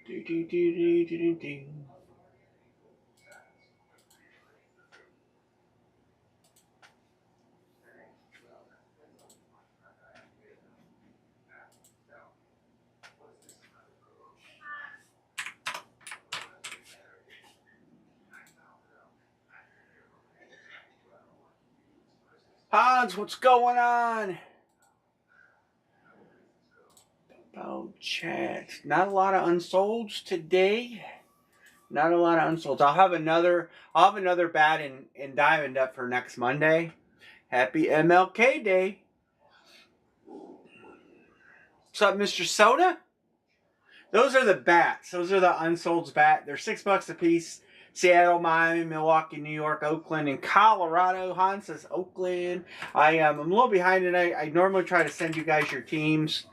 Do, do, do, do, do, do, do. Hans, what's going on? Oh, chat. Not a lot of unsolds today. Not a lot of unsolds. I'll have another bat in Diamond up for next Monday. Happy MLK Day. What's up, Mr. Soda? Those are the bats. Those are the unsolds bat. They're $6 a piece. Seattle, Miami, Milwaukee, New York, Oakland, and Colorado. Hans says Oakland. I'm a little behind tonight. I normally try to send you guys your teams.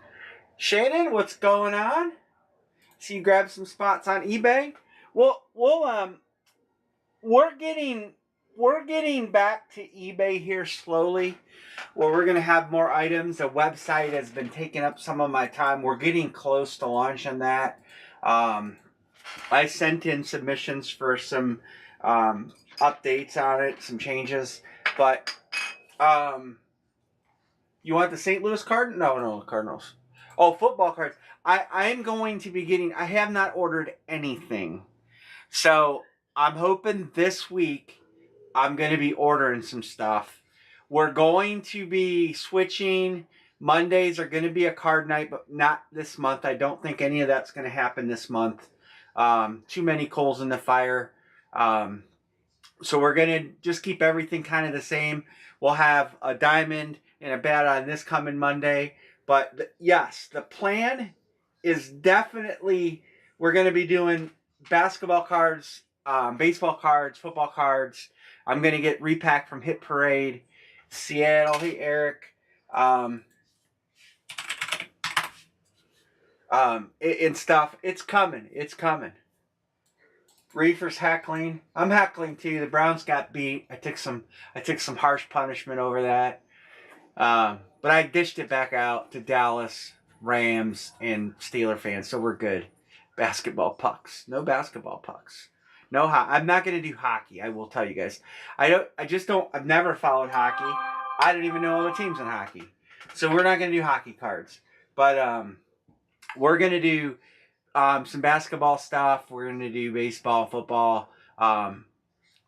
Shannon, what's going on? See you grab some spots on eBay. We're getting back to eBay here slowly. Well, we're gonna have more items. The website has been taking up some of my time. We're getting close to launching that. I sent in submissions for some updates on it, some changes. But you want the St. Louis card? No, Cardinals. Oh, football cards. I am going to be getting. I have not ordered anything, so I'm hoping this week I'm going to be ordering some stuff. We're going to be switching. Mondays are going to be a card night, but not this month. I don't think any of that's going to happen this month. Too many coals in the fire. So we're going to just keep everything kind of the same. We'll have a diamond and a bat on this coming Monday. But yes, the plan is definitely we're going to be doing basketball cards, baseball cards, football cards. I'm going to get repacked from Hit Parade, Seattle. Hey, Eric. And stuff. It's coming. It's coming. Reefer's heckling. I'm heckling too. The Browns got beat. I took some harsh punishment over that. But I dished it back out to Dallas, Rams, and Steeler fans, so we're good. Basketball pucks. No basketball pucks. No, I'm not gonna do hockey. I will tell you guys. I've never followed hockey. I don't even know all the teams in hockey, so we're not gonna do hockey cards. But we're gonna do some basketball stuff. We're gonna do baseball, football.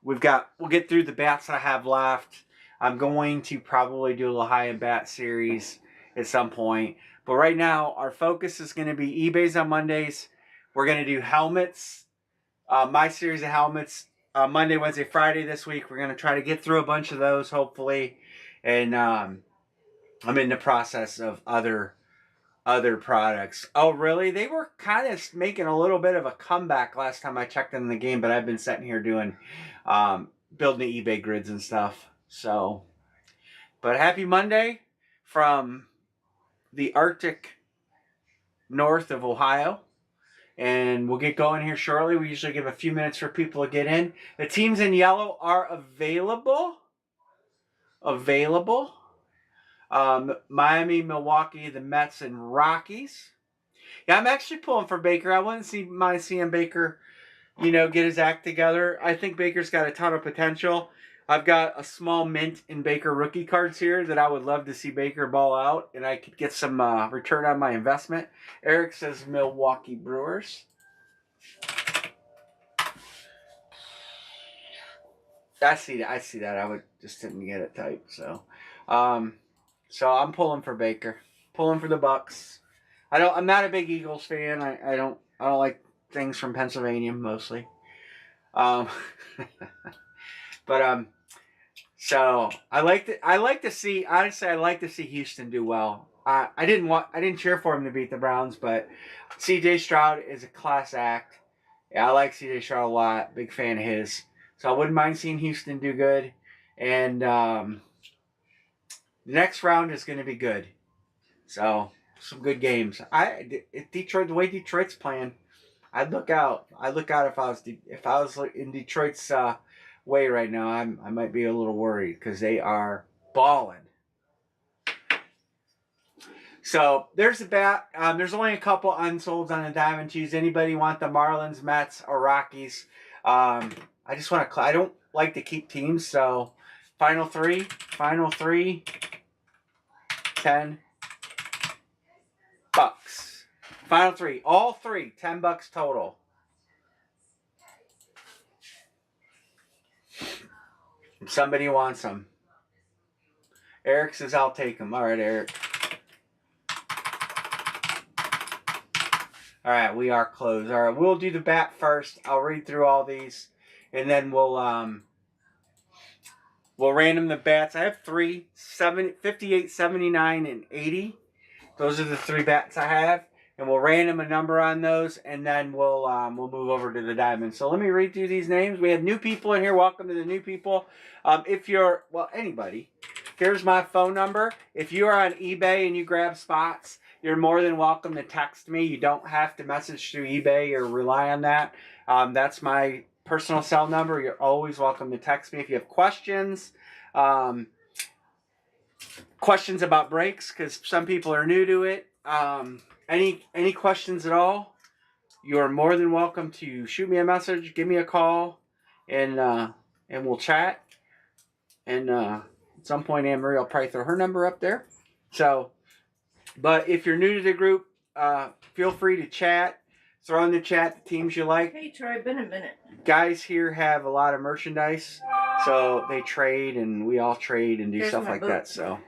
We'll get through the bats that I have left. I'm going to probably do a little high-end bat series at some point. But right now, our focus is going to be eBay's on Mondays. We're going to do helmets. My series of helmets Monday, Wednesday, Friday this week. We're going to try to get through a bunch of those, hopefully. And I'm in the process of other products. Oh, really? They were kind of making a little bit of a comeback last time I checked in the game, but I've been sitting here doing building the eBay grids and stuff. So, but happy Monday from the Arctic north of Ohio. And we'll get going here shortly. We usually give a few minutes for people to get in. The teams in yellow are available. Miami, Milwaukee, the Mets, and Rockies. Yeah, I'm actually pulling for Baker. I wouldn't mind seeing Baker, get his act together. I think Baker's got a ton of potential. I've got a small mint in Baker rookie cards here that I would love to see Baker ball out, and I could get some return on my investment. Eric says Milwaukee Brewers. I see that. I just didn't get it typed. So I'm pulling for Baker. Pulling for the Bucks. I'm not a big Eagles fan. I don't like things from Pennsylvania mostly. But so I like to see Houston do well. I didn't cheer for him to beat the Browns, but C.J. Stroud is a class act. Yeah, I like C.J. Stroud a lot. Big fan of his. So I wouldn't mind seeing Houston do good. And the next round is going to be good. So some good games. The way Detroit's playing, I'd look out. If I was in Detroit's way right now. I might be a little worried because they are balling. So there's a bat. There's only a couple unsolds on the Diamond Cheese. Anybody want the Marlins, Mets, or Rockies? I just want to. I don't like to keep teams, so final three, 10 bucks. Final three, all three, $10 total. If somebody wants them. Eric says I'll take them. All right, Eric. All right, we are closed. All right, we'll do the bat first. I'll read through all these, and then we'll random the bats. I have 3, 58, 79, and 80. Those are the 3 bats I have, and we'll random a number on those, and then we'll move over to the diamond. So let me read through these names. We have new people in here. Welcome to the new people. If you're anybody, here's my phone number. If you are on eBay and you grab spots, you're more than welcome to text me. You don't have to message through eBay or rely on that. That's my personal cell number. You're always welcome to text me if you have questions. Questions about breaks, because some people are new to it. Any questions at all, you're more than welcome to shoot me a message, give me a call, and we'll chat. And at some point, Anne-Marie will probably throw her number up there. So, but if you're new to the group, feel free to chat. Throw in the chat the teams you like. Hey, Troy, been a minute. Guys here have a lot of merchandise, so they trade, and we all trade and do stuff like that. So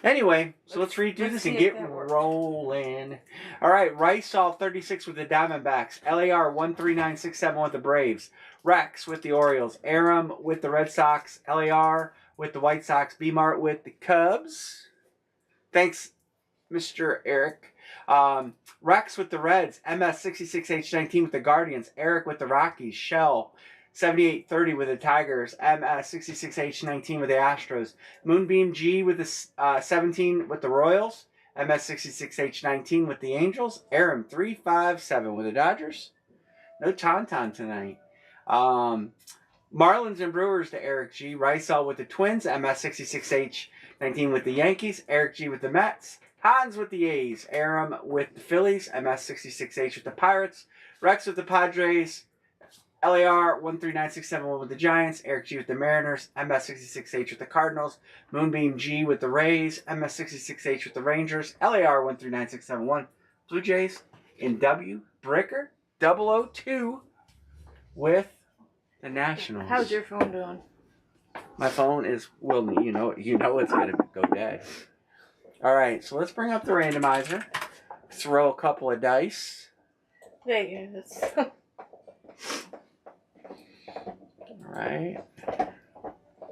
anyway, let's redo this and get rolling. All right, Rysall 36 with the Diamondbacks, LAR 13967 with the Braves, Rex with the Orioles, Aram with the Red Sox, LAR with the White Sox, B-Mart with the Cubs. Thanks, Mr. Eric. Rex with the Reds, MS66H19 with the Guardians, Eric with the Rockies, Shell 7830 with the Tigers, MS66H19 with the Astros, Moonbeam G with the 17 with the Royals, MS66H19 with the Angels, Aram 357 with the Dodgers. No Tauntaun tonight. Marlins and Brewers to Eric G. Rysall with the Twins, MS66H19 with the Yankees, Eric G with the Mets, Hans with the A's, Aram with the Phillies, MS66H with the Pirates, Rex with the Padres, LAR 13967 with the Giants, Eric G with the Mariners, MS66H with the Cardinals, Moonbeam G with the Rays, MS66H with the Rangers, LAR 13967 Blue Jays, and W Bricker 002 with the Nationals. How's your phone doing? My phone is, you know it's going to go dead. All right, so let's bring up the randomizer. Throw a couple of dice. There you go. All right.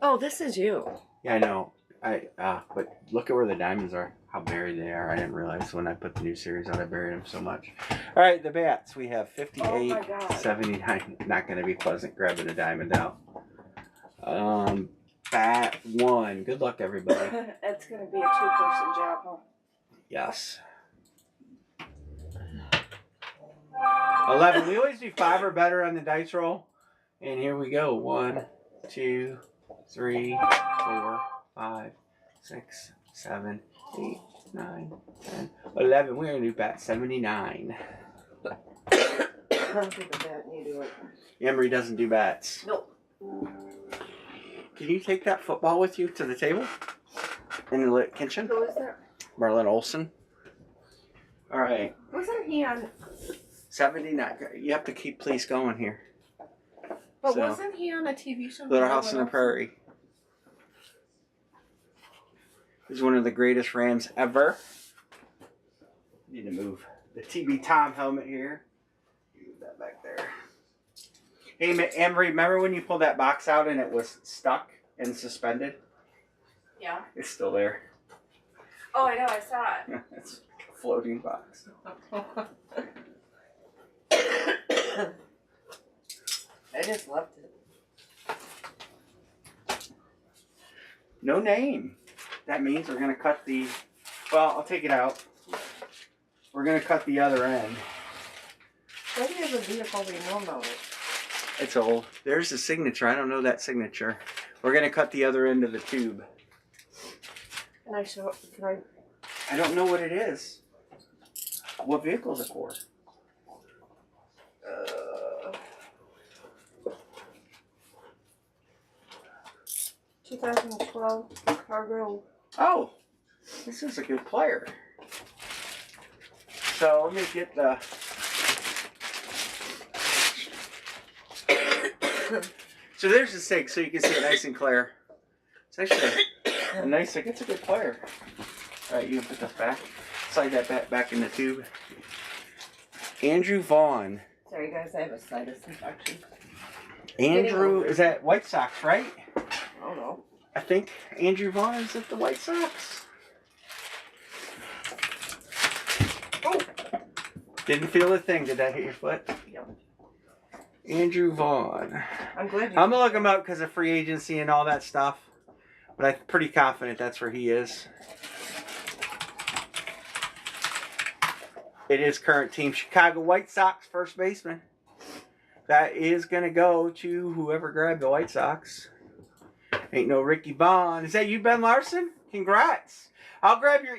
Oh, this is you. Yeah, I know. But look at where the diamonds are. How buried they are. I didn't realize when I put the new series out, I buried them so much. All right, the bats. We have 58, 79. Not going to be pleasant grabbing a diamond out. Bat 1. Good luck, everybody. That's going to be a 2-person job, huh? Yes. 11. We always do 5 or better on the dice roll. And here we go. 1, 2, 3, 4, 5, 6, 7, 8, 9, 10, 11. We're going to do bat 79. I don't think the bat need to do it. Emery doesn't do bats. Nope. Can you take that football with you to the table? In the kitchen? Who is that? Marlon Olson. All right. Wasn't he on... 79. You have to keep please going here. But wasn't he on a TV show? Little House on the Prairie. He's one of the greatest Rams ever. Need to move the TB Tom helmet here. Move that back there. Hey, Emery, remember when you pulled that box out and it was stuck and suspended? Yeah. It's still there. Oh, I know. I saw it. It's a floating box. I just left it. No name. That means we're going to cut the... Well, I'll take it out. We're going to cut the other end. Why do you have a vehicle renewal on it? It's old. There's the signature. I don't know that signature. We're going to cut the other end of the tube. Can I show... Can I... I don't know what it is. What vehicle is it for? 2012 cargo. Oh, this is a good player. So let me get the. So there's the stake, so you can see it nice and clear. It's actually a nice. It's a good player. All right, you can put this back. Slide that back in the tube. Andrew Vaughn. Sorry guys, I have a sinus infection. Andrew, is that White Sox, right? I don't know. I think Andrew Vaughn is at the White Sox. Oh! Didn't feel a thing. Did that hit your foot? Yeah. Andrew Vaughn. I'm glad you. I'm gonna look him up because of free agency and all that stuff. But I'm pretty confident that's where he is. It is current team Chicago White Sox first baseman. That is gonna go to whoever grabbed the White Sox. Ain't no Ricky Bond. Is that you, Ben Larson? Congrats. I'll grab your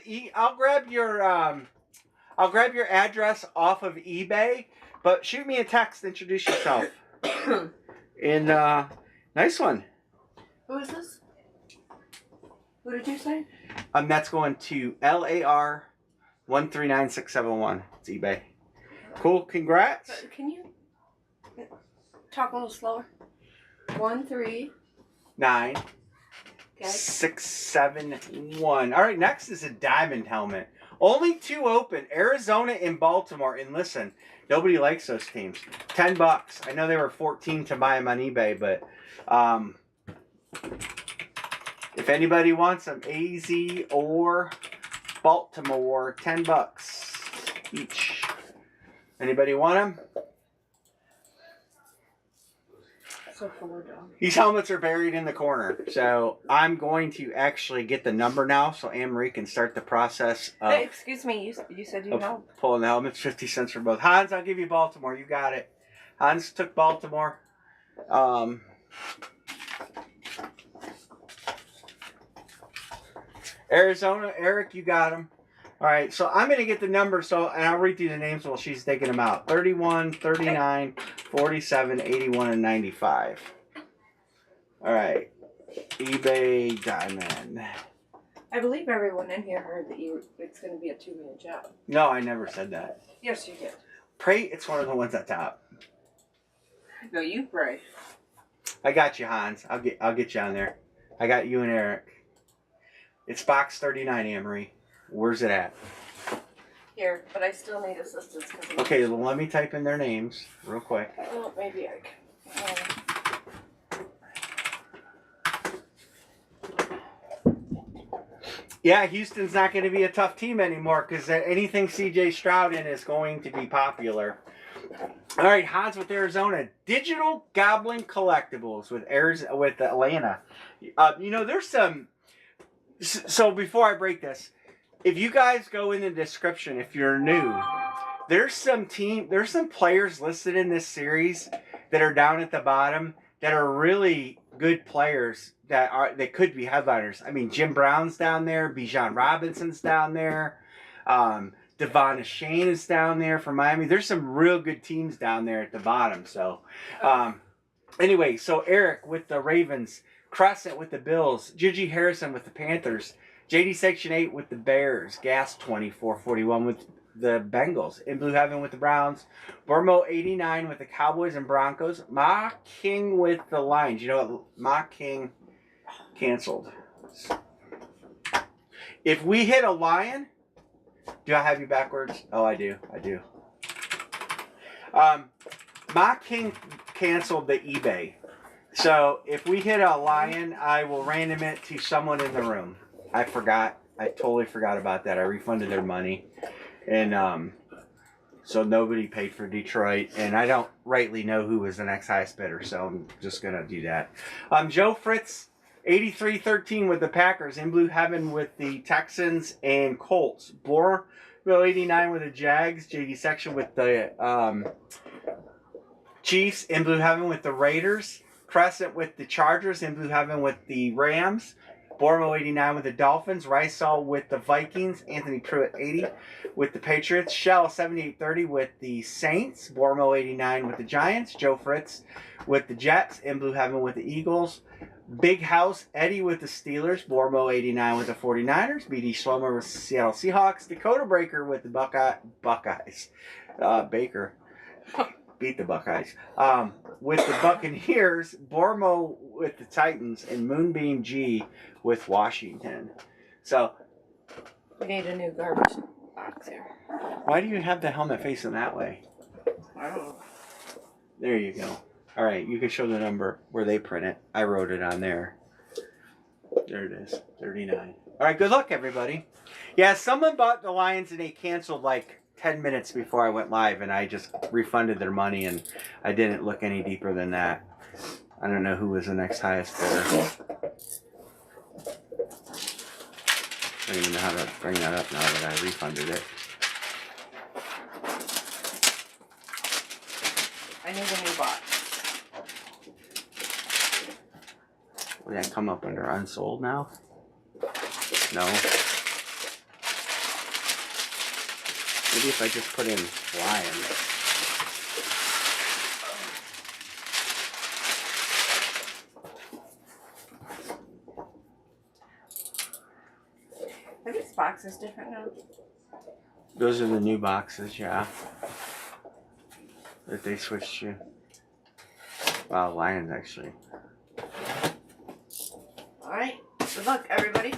address off of eBay, but shoot me a text, introduce yourself. And nice one. Who is this? Who did you say? That's going to LAR 1396671. It's eBay. Cool, congrats. Can you talk a little slower? 13. 9 Okay. 671. All right, next is a diamond helmet. Only 2 open. Arizona and Baltimore. And listen, nobody likes those teams. $10. I know they were 14 to buy them on eBay, but if anybody wants them, AZ or Baltimore, $10 each. Anybody want them? So forward dog. These helmets are buried in the corner. So I'm going to actually get the number now so Anne-Marie can start the process of Hey, excuse me, you said you know. pulling the helmets. 50 cents for both. Hans, I'll give you Baltimore. You got it. Hans took Baltimore. Arizona, Eric, you got him. All right, so I'm going to get the number, and I'll read through the names while she's taking them out. 31, 39, 47, 81, and 95. All right. eBay Diamond. I believe everyone in here heard that it's going to be a 2-minute job. No, I never said that. Yes, you did. Pray it's one of the ones at top. No, you pray. I got you, Hans. I'll get you on there. I got you and Eric. It's box 39, Anne-Marie. Where's it at? Here, but I still need assistance. Okay, well, let me type in their names real quick. Well, maybe I can. Yeah, Houston's not going to be a tough team anymore because anything CJ Stroud in is going to be popular. All right, Hans with Arizona. Digital Goblin Collectibles with Atlanta. There's some... So before I break this, if you guys go in the description, if you're new, there's some players listed in this series that are down at the bottom that are really good players that could be headliners. I mean, Jim Brown's down there, Bijan Robinson's down there, Devon Shane is down there from Miami. There's some real good teams down there at the bottom. So, anyway, so Eric with the Ravens, Crescent with the Bills, Gigi Harrison with the Panthers, JD Section 8 with the Bears, Gas 2441 with the Bengals, In Blue Heaven with the Browns, Burmo 89 with the Cowboys and Broncos, Ma King with the Lions. You know what? Ma King canceled. If we hit a Lion, do I have you backwards? Oh, I do. Ma King canceled the eBay. So if we hit a Lion, I will random it to someone in the room. I totally forgot about that. I refunded their money. And so nobody paid for Detroit. And I don't rightly know who was the next highest bidder. So I'm just going to do that. Joe Fritz, 83-13 with the Packers. In Blue Heaven with the Texans and Colts. Bourville 89 with the Jags. JD Section with the Chiefs. In Blue Heaven with the Raiders. Crescent with the Chargers. In Blue Heaven with the Rams. Bormo 89 with the Dolphins. Rysall with the Vikings. Anthony Pruitt 80 with the Patriots. Shell 7830 with the Saints. Bormo 89 with the Giants. Joe Fritz with the Jets. In Blue Heaven with the Eagles. Big House Eddie with the Steelers. Bormo 89 with the 49ers. BD Schlomer with the Seattle Seahawks. Dakota Breaker with the Buckeyes. Baker beat the Buckeyes. With the Buccaneers. Bormo with the Titans. And Moonbeam G with Washington. So, We need a new garbage box here. why do you have the helmet facing that way? I don't know. There you go. All right, you can show the number where they print it. I wrote it on there. There it is, 39. All right, good luck, everybody. Yeah, someone bought the Lions and they canceled like 10 minutes before I went live, and I just refunded their money, and I didn't look any deeper than that. I don't know who was the next highest bidder. I don't even know how to bring that up now that I refunded it. I need a new box. Will that come up under unsold now? No. Maybe if I just put in Lions. Are these boxes different now? Those are the new boxes, yeah. That they switched to. Wow, Lions actually. Alright. Good luck, everybody.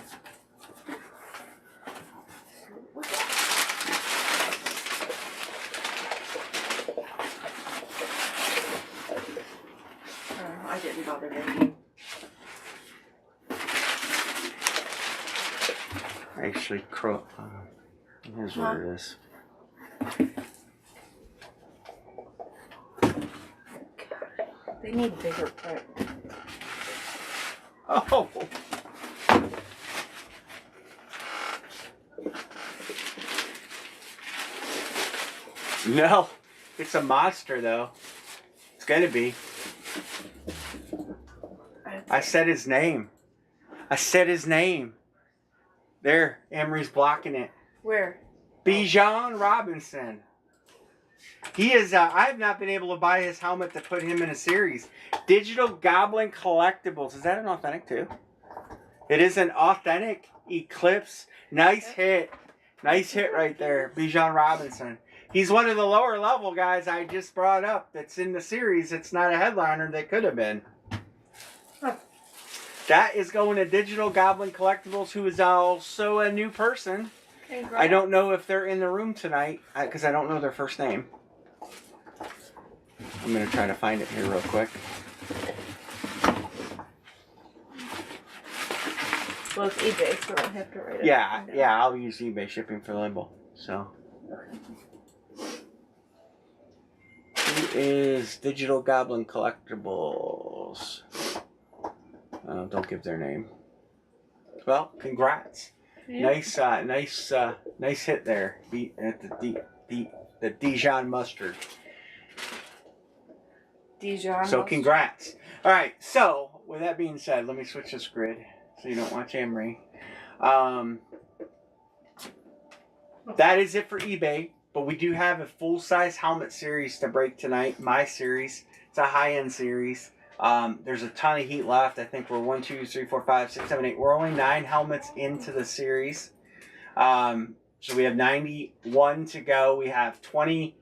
I didn't bother making. Actually, here's what it is. They need bigger print. Oh! No, it's a monster though. It's gonna be. I said his name. I said his name. There, Emery's blocking it. Where? Bijan Robinson. He is, I have not been able to buy his helmet to put him in a series. Digital Goblin Collectibles. Is that an authentic too? It is an authentic Eclipse. Nice hit. Nice hit right there. Bijan Robinson. He's one of the lower level guys I just brought up that's in the series. It's not a headliner that could have been. Huh. That is going to Digital Goblin Collectibles, who is also a new person. Congrats. I don't know if they're in the room tonight because I don't know their first name. I'm going to try to find it here real quick. Well, it's eBay, so I don't have to write it. Yeah, yeah, I'll use eBay shipping for the label. So, who is Digital Goblin Collectibles? Don't give their name. Well, congrats. Yeah. Nice hit there. Beat at the Dijon mustard. Dijon. So congrats. All right. So with that being said, let me switch this grid so you don't watch Emery. That is it for eBay, but we do have a full-size helmet series to break tonight. My series. It's a high-end series. There's a ton of heat left. I think we're 1, 2, 3, 4, 5, 6, 7, 8. We're only 9 helmets into the series. So we have 91 to go. We have 20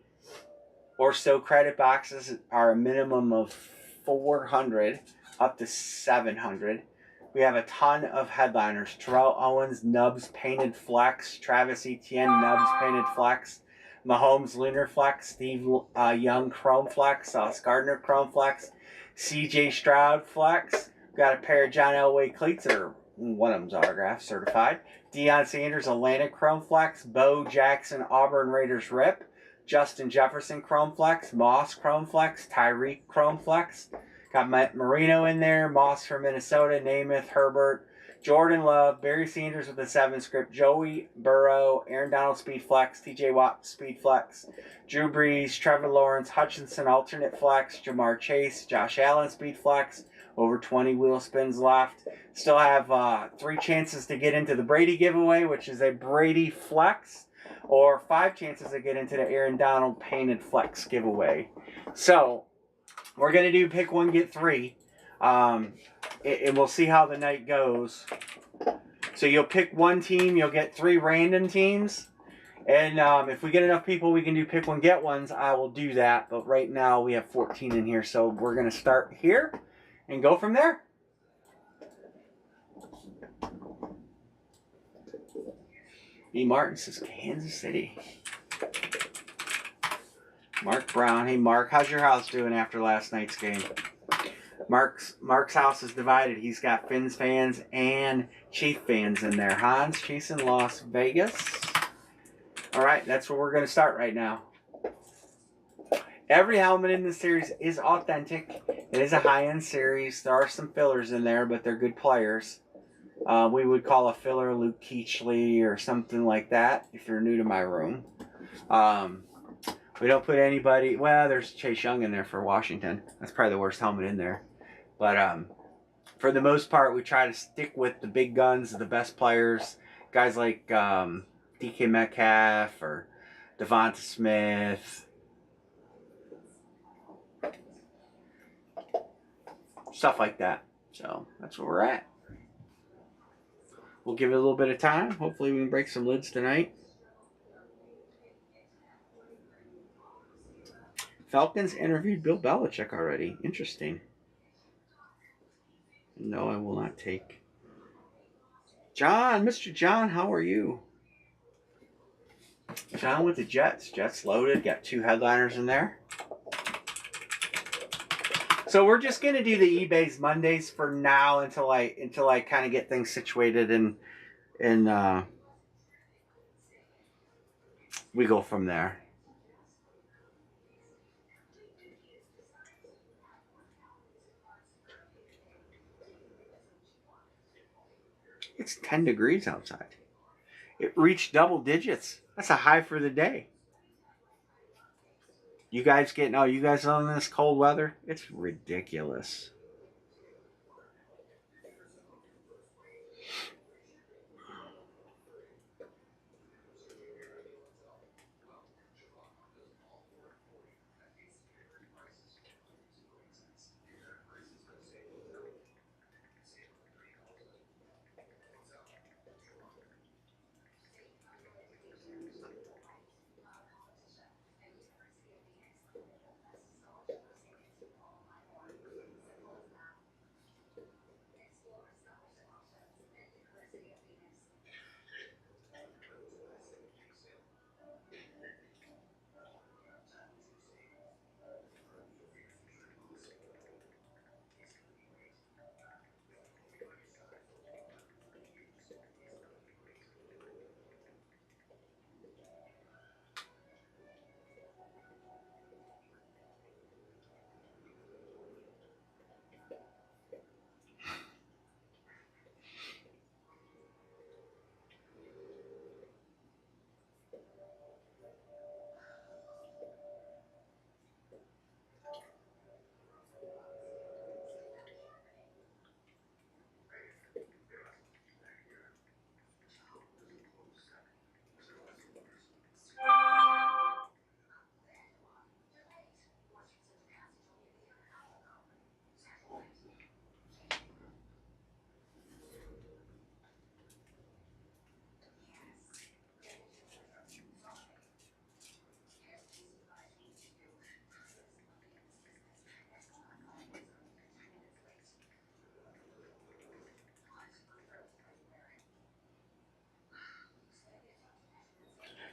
or so credit boxes, are a minimum of 400 up to 700. We have a ton of headliners. Terrell Owens, Nubs Painted Flex. Travis Etienne, Nubs Painted Flex. Mahomes Lunar Flex. Steve Young Chrome Flex. Sauce Gardner Chrome Flex. CJ Stroud Flex. We got a pair of John Elway cleats, or one of them's autographed, certified. Deion Sanders Atlantic Chrome Flex. Bo Jackson Auburn Raiders Rip. Justin Jefferson Chrome Flex. Moss Chrome Flex. Tyreek Chrome Flex. Got Matt Marino in there. Moss from Minnesota. Namath, Herbert. Jordan Love. Barry Sanders with the 7 script. Joey Burrow. Aaron Donald Speed Flex. TJ Watt Speed Flex. Drew Brees. Trevor Lawrence. Hutchinson Alternate Flex. Jamar Chase. Josh Allen Speed Flex. Over 20 wheel spins left. Still have 3 chances to get into the Brady giveaway, which is a Brady Flex, or 5 chances to get into the Aaron Donald Painted Flex giveaway. So we're going to do pick 1, get 3. And we'll see how the night goes. So you'll pick 1 team, you'll get 3 random teams. And if we get enough people, we can do pick 1, get 1s. I will do that. But right now we have 14 in here. So we're going to start here and go from there. E. Martin says Kansas City. Mark Brown. Hey, Mark, how's your house doing after last night's game? Mark's house is divided. He's got Finns fans and Chief fans in there. Hans chasing Las Vegas. All right, that's where we're going to start right now. Every helmet in this series is authentic. It is a high-end series. There are some fillers in there, but they're good players. We would call a filler Luke Keechley or something like that if you're new to my room. We don't put anybody... Well, there's Chase Young in there for Washington. That's probably the worst helmet in there. But for the most part, we try to stick with the big guns, the best players. Guys like DK Metcalf or Devonta Smith. Stuff like that. So that's where we're at. We'll give it a little bit of time. Hopefully we can break some lids tonight. Falcons interviewed Bill Belichick already. Interesting. No, I will not take. John, Mr. John, how are you? John with the Jets. Jets loaded. Got 2 headliners in there. So we're just gonna do the eBay's Mondays for now until I kind of get things situated and we go from there. It's 10 degrees outside. It reached double digits. That's a high for the day. You guys on this cold weather? It's ridiculous.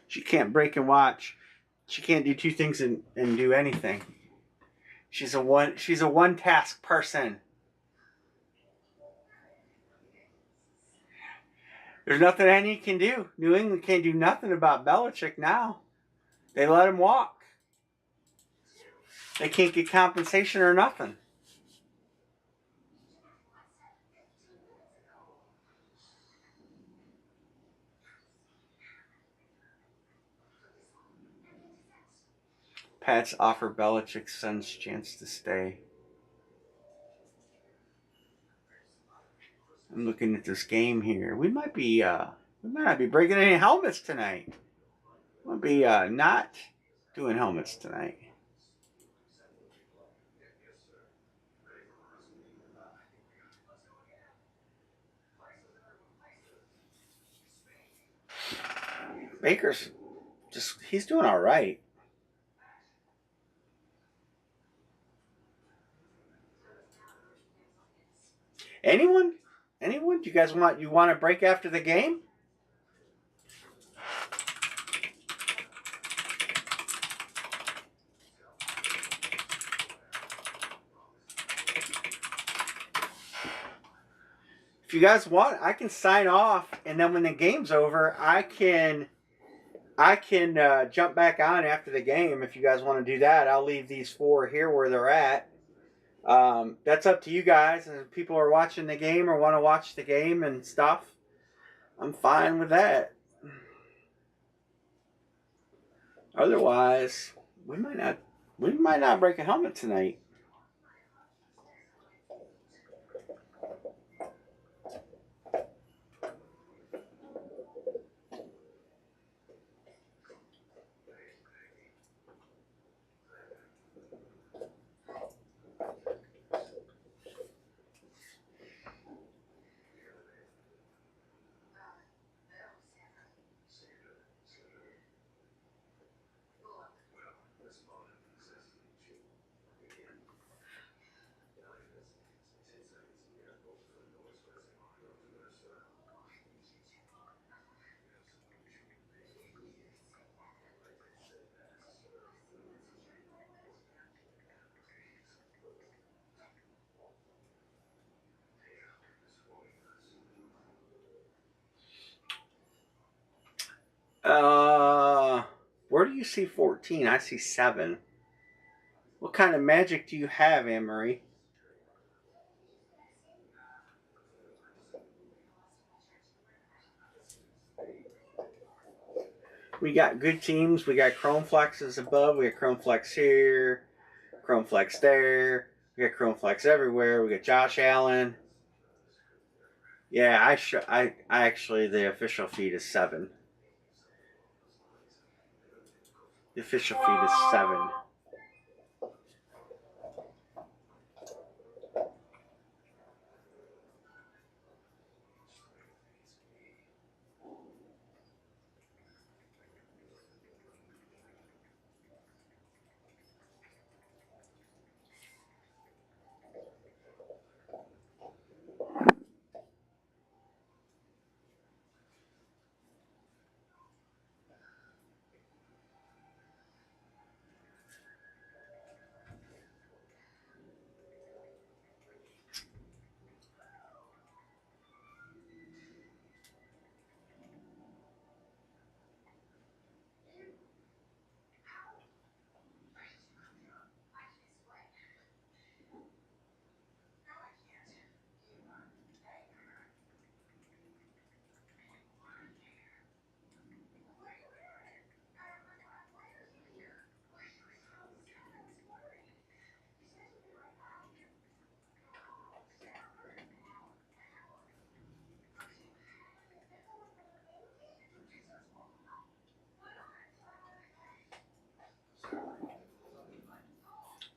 She can't break and watch. She can't do 2 things and do anything. She's a one task person. There's nothing any can do. New England can't do nothing about Belichick now. They let him walk. They can't get compensation or nothing. Pats offer Belichick son's chance to stay. I'm looking at this game here. We might not be breaking any helmets tonight. We'll be not doing helmets tonight. Baker's he's doing all right. Anyone? Anyone? Do you guys want to break after the game? If you guys want, I can sign off, and then when the game's over, I can jump back on after the game. If you guys want to do that, I'll leave these 4 here where they're at. That's up to you guys. And if people are watching the game or want to watch the game and stuff, I'm fine with that. Otherwise, we might not break a helmet tonight. Where do you see 14? I see 7. What kind of magic do you have, Anne-Marie? We got good teams. We got Chrome Flexes above. We got Chrome Flex here. Chrome Flex there. We got Chrome Flex everywhere. We got Josh Allen. Yeah, I actually, the official feed is 7. The official feed is 7.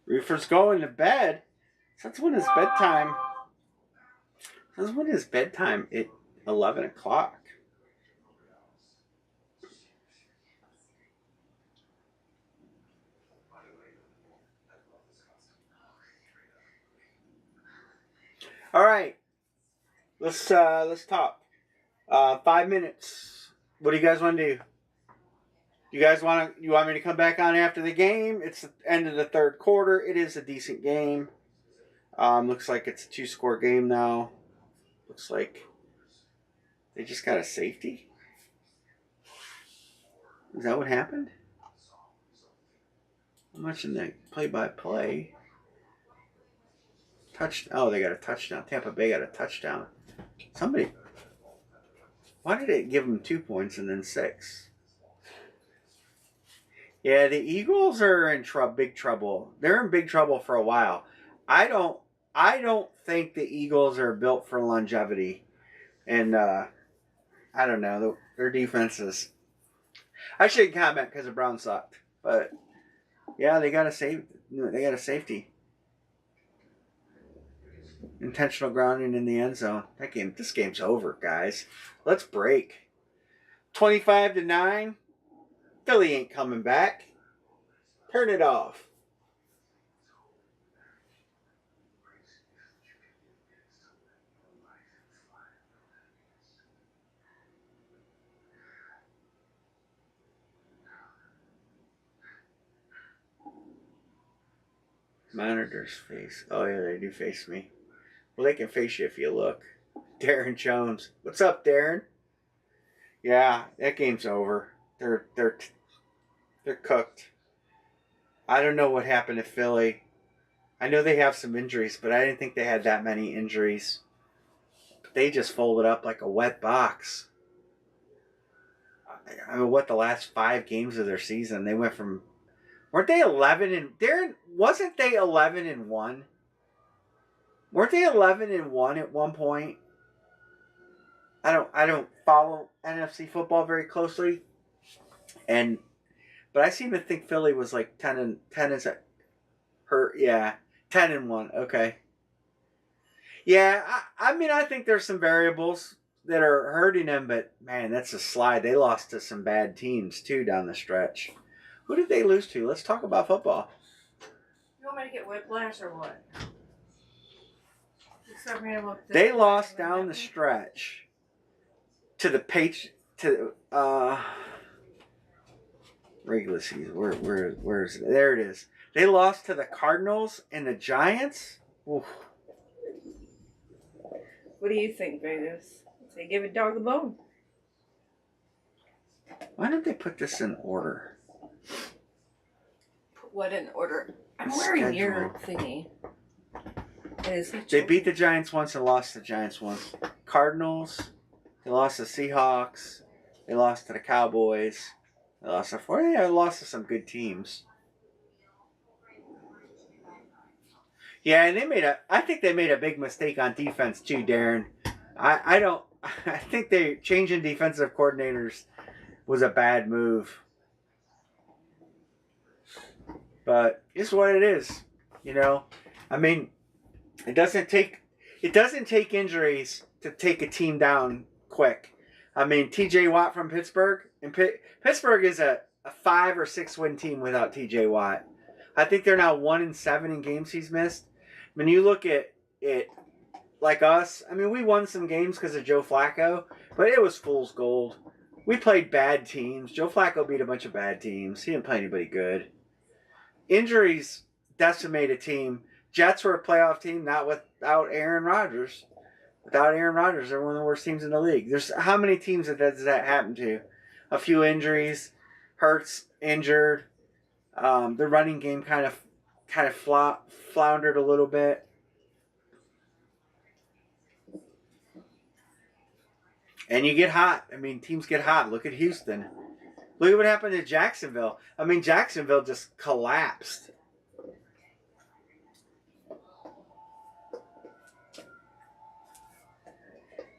Reefer's going to bed. Since when is bedtime? Since when is bedtime at 11 o'clock? All right. Let's talk. 5 minutes. What do you guys want to do? You want me to come back on after the game? It's the end of the 3rd quarter. It is a decent game. Looks like it's a 2-score game now. Looks like they just got a safety. Is that what happened? I'm watching the play-by-play. Oh, they got a touchdown. Tampa Bay got a touchdown. Why did it give them 2 points and then 6? Yeah, the Eagles are in big trouble. They're in big trouble for a while. I don't think the Eagles are built for longevity. And I don't know. Their defense is. I shouldn't comment because the Browns sucked, but yeah, they got a safety. Intentional grounding in the end zone. This game's over, guys. Let's break. 25-9. Philly ain't coming back. Turn it off. Monitors face. Oh yeah, they do face me. Well, they can face you if you look. Darren Jones. What's up, Darren? Yeah, that game's over. They're cooked. I don't know what happened to Philly. I know they have some injuries, but I didn't think they had that many injuries. They just folded up like a wet box. I mean, what, the last 5 games of their season, they went from, weren't they 11 and Darren, wasn't they 11-1? Weren't they 11-1 at one point? I don't follow NFC football very closely, but I seem to think Philly was like 10 is her, yeah, 10-1. Okay. Yeah, I mean, I think there's some variables that are hurting them, but man, that's a slide. They lost to some bad teams too down the stretch. Who did they lose to? Let's talk about football. You want me to get whiplash or what? They lost down the stretch to the regular season. Where is it? There it is. They lost to the Cardinals and the Giants. Oof. What do you think, Vegas? Say give a dog a bone. Why don't they put this in order? Put what in order? I'm wearing your thingy. They beat the Giants once and lost to the Giants once. Cardinals. They lost to Seahawks. They lost to the Cowboys. They lost to some good teams. Yeah, and I think they made a big mistake on defense too, Darren. I think they changing defensive coordinators was a bad move. But it's what it is. You know? I mean, it doesn't take injuries to take a team down quick. I mean, TJ Watt from Pittsburgh, and Pittsburgh is a 5 or 6 win team without TJ Watt. I think they're now 1-7 in games he's missed. When you look at it like us, I mean, we won some games because of Joe Flacco, but it was fool's gold. We played bad teams. Joe Flacco beat a bunch of bad teams. He didn't play anybody good. Injuries decimate a team. Jets were a playoff team, not without Aaron Rodgers. Without Aaron Rodgers, they're one of the worst teams in the league. There's how many teams does that happen to? A few injuries, Hurts injured. The running game kind of floundered a little bit. And you get hot. I mean, teams get hot. Look at Houston. Look at what happened to Jacksonville. I mean, Jacksonville just collapsed.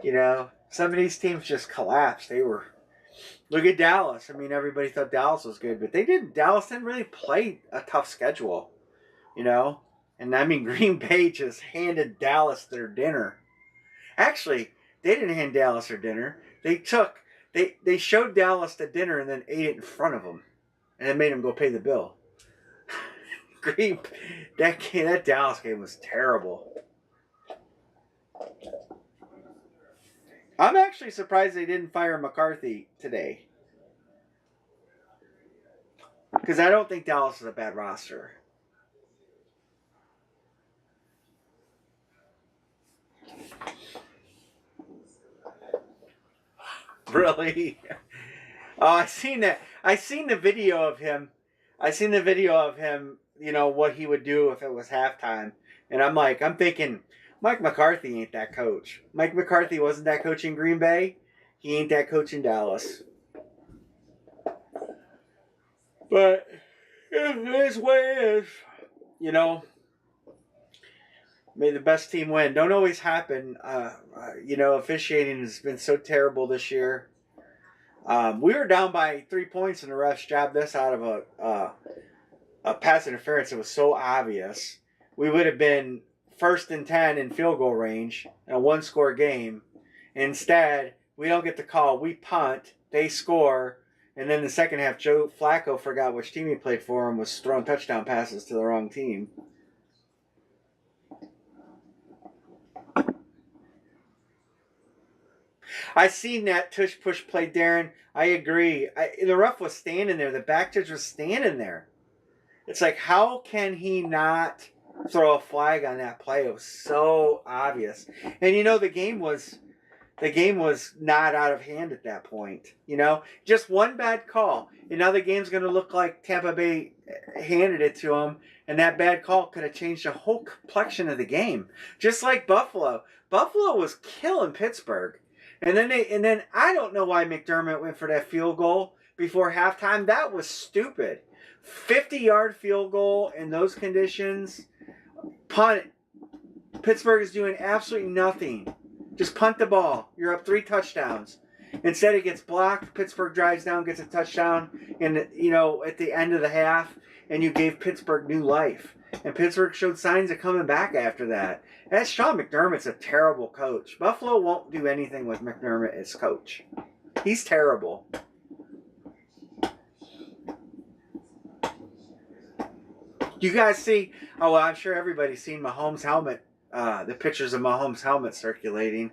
You know, some of these teams just collapsed. Look at Dallas. I mean, everybody thought Dallas was good, but they didn't. Dallas didn't really play a tough schedule, you know? And I mean, Green Bay just handed Dallas their dinner. Actually, they didn't hand Dallas their dinner. They showed Dallas the dinner and then ate it in front of them. And it made them go pay the bill. That Dallas game was terrible. I'm actually surprised they didn't fire McCarthy today. Because I don't think Dallas is a bad roster. Really? Oh, I seen that. I seen the video of him. You know, what he would do if it was halftime. And I'm thinking, Mike McCarthy ain't that coach. Mike McCarthy wasn't that coach in Green Bay. He ain't that coach in Dallas. But it is what it is. You know, May the best team win. Don't always happen. Officiating has been so terrible this year. We were down by 3 points, and the refs jabbed this out of a pass interference that was so obvious. We would have been 1st and 10 in field goal range in a 1-score game. Instead, we don't get the call. We punt. They score. And then the second half, Joe Flacco forgot which team he played for and was throwing touchdown passes to the wrong team. I seen that tush push play, Darren. I agree. The ref was standing there. The back judge was standing there. It's like, how can he not throw a flag on that play? It was so obvious. And the game was not out of hand at that point. Just one bad call, and now the game's going to look like Tampa Bay handed it to him, and that bad call could have changed the whole complexion of the game. Just like Buffalo. Buffalo was killing Pittsburgh. And then I don't know why McDermott went for that field goal before halftime. That was stupid. 50-yard field goal in those conditions. Punt. Pittsburgh is doing absolutely nothing. Just punt the ball. You're up 3 touchdowns. Instead, it gets blocked. Pittsburgh drives down, gets a touchdown, and at the end of the half, and you gave Pittsburgh new life. And Pittsburgh showed signs of coming back after that. And Sean McDermott's a terrible coach. Buffalo won't do anything with McDermott as coach. He's terrible. You guys see? Oh, well, I'm sure everybody's seen Mahomes' helmet. The pictures of Mahomes' helmet circulating.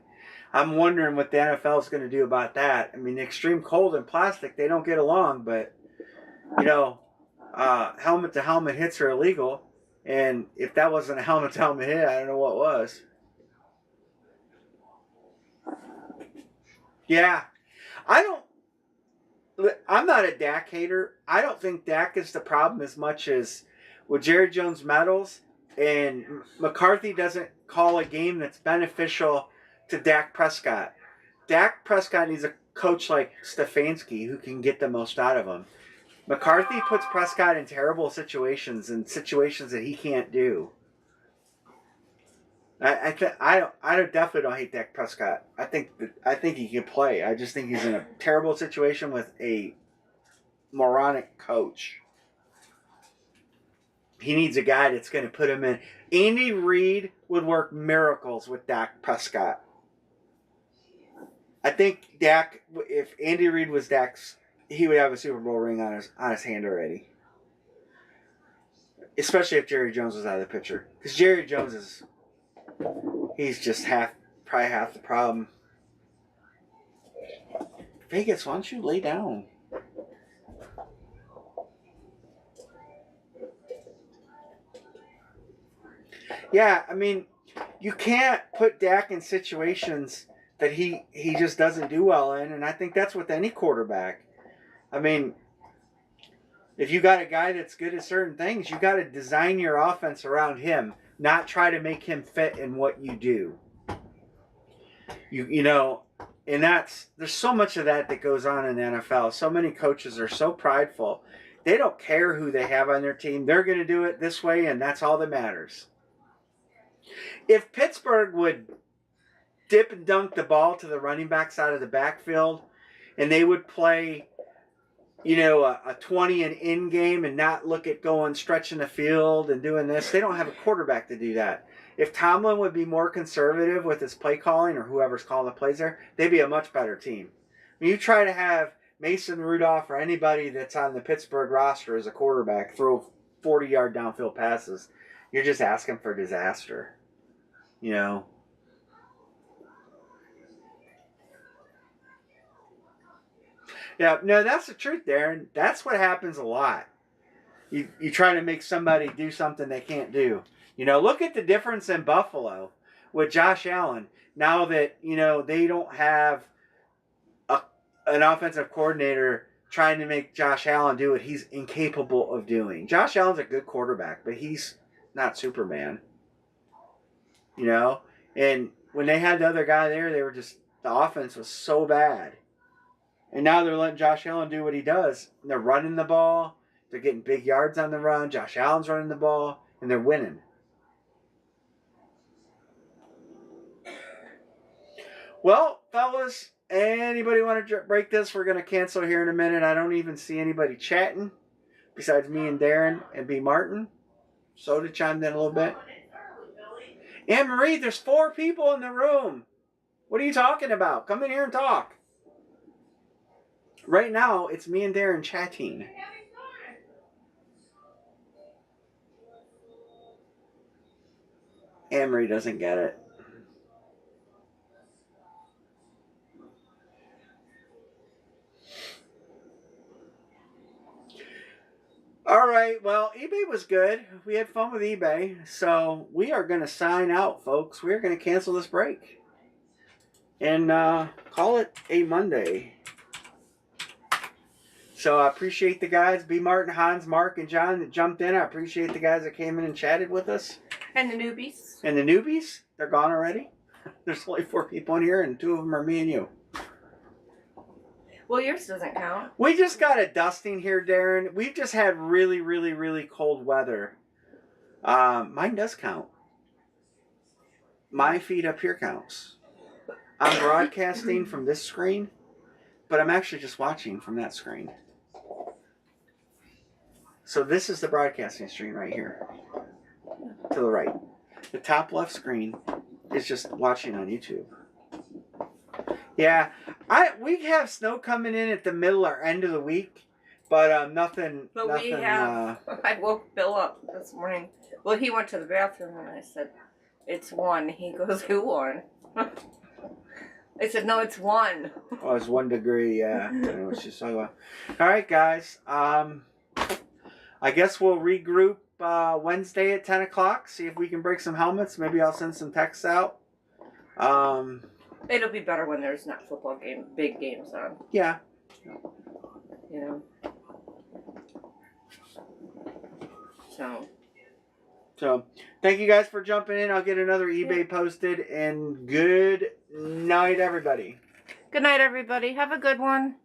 I'm wondering what the NFL is going to do about that. I mean, the extreme cold and plastic, they don't get along, but helmet-to-helmet hits are illegal. And if that wasn't a helmet-to-helmet hit, I don't know what was. Yeah. I'm not a Dak hater. I don't think Dak is the problem as much as with Jerry Jones medals, and McCarthy doesn't call a game that's beneficial to Dak Prescott. Dak Prescott needs a coach like Stefanski who can get the most out of him. McCarthy puts Prescott in terrible situations and situations that he can't do. I definitely don't hate Dak Prescott. I think he can play. I just think he's in a terrible situation with a moronic coach. He needs a guy that's going to put him in. Andy Reid would work miracles with Dak Prescott. I think Dak, if Andy Reid was Dak's, he would have a Super Bowl ring on his hand already. Especially if Jerry Jones was out of the picture. Because Jerry Jones he's just probably half the problem. Vegas, why don't you lay down? Yeah, I mean, you can't put Dak in situations that he just doesn't do well in, and I think that's with any quarterback. I mean, if you got a guy that's good at certain things, you got to design your offense around him, not try to make him fit in what you do. And there's so much of that goes on in the NFL. So many coaches are so prideful. They don't care who they have on their team. They're going to do it this way, and that's all that matters. If Pittsburgh would dip and dunk the ball to the running backs out of the backfield, and they would play a 20 and in game and not look at going stretching the field and doing this. They don't have a quarterback to do that. If Tomlin would be more conservative with his play calling or whoever's calling the plays there, they'd be a much better team. When you try to have Mason Rudolph or anybody that's on the Pittsburgh roster as a quarterback throw 40-yard downfield passes, you're just asking for disaster. Yeah, no, that's the truth, Darren. That's what happens a lot. You try to make somebody do something they can't do. Look at the difference in Buffalo with Josh Allen. Now that, they don't have an offensive coordinator trying to make Josh Allen do what he's incapable of doing. Josh Allen's a good quarterback, but he's not Superman. And when they had the other guy there, the offense was so bad. And now they're letting Josh Allen do what he does. And they're running the ball. They're getting big yards on the run. Josh Allen's running the ball. And they're winning. Well, fellas, anybody want to break this? We're going to cancel here in a minute. I don't even see anybody chatting besides me and Darren and B. Martin. Soda chimed in a little bit. Anne Marie, there's 4 people in the room. What are you talking about? Come in here and talk. Right now, it's me and Darren chatting. Anne Marie doesn't get it. All right, well, eBay was good. We had fun with eBay. So we are going to sign out, folks. We're going to cancel this break. And call it a Monday. So I appreciate the guys, B. Martin, Hans, Mark, and John that jumped in. I appreciate the guys that came in and chatted with us. And the newbies. And the newbies, they're gone already. There's only 4 people in here, and 2 of them are me and you. Well, yours doesn't count. We just got a dusting here, Darren. We've just had really, really, really cold weather. Mine does count. My feed up here counts. I'm broadcasting from this screen, but I'm actually just watching from that screen. So this is the broadcasting screen right here. To the right. The top left screen is just watching on YouTube. Yeah, we have snow coming in at the middle or end of the week, but nothing. But nothing, we have. I woke Bill up this morning. Well, he went to the bathroom and I said, "It's 1." He goes, "Who won?" I said, "No, it's 1." Oh, it's 1 degree. Yeah, I know what she's talking about. All right, guys. I guess we'll regroup Wednesday at 10 o'clock. See if we can break some helmets. Maybe I'll send some texts out. It'll be better when there's not big games on. Yeah. You know. So, thank you guys for jumping in. I'll get another eBay posted. And good night, everybody. Good night, everybody. Have a good one.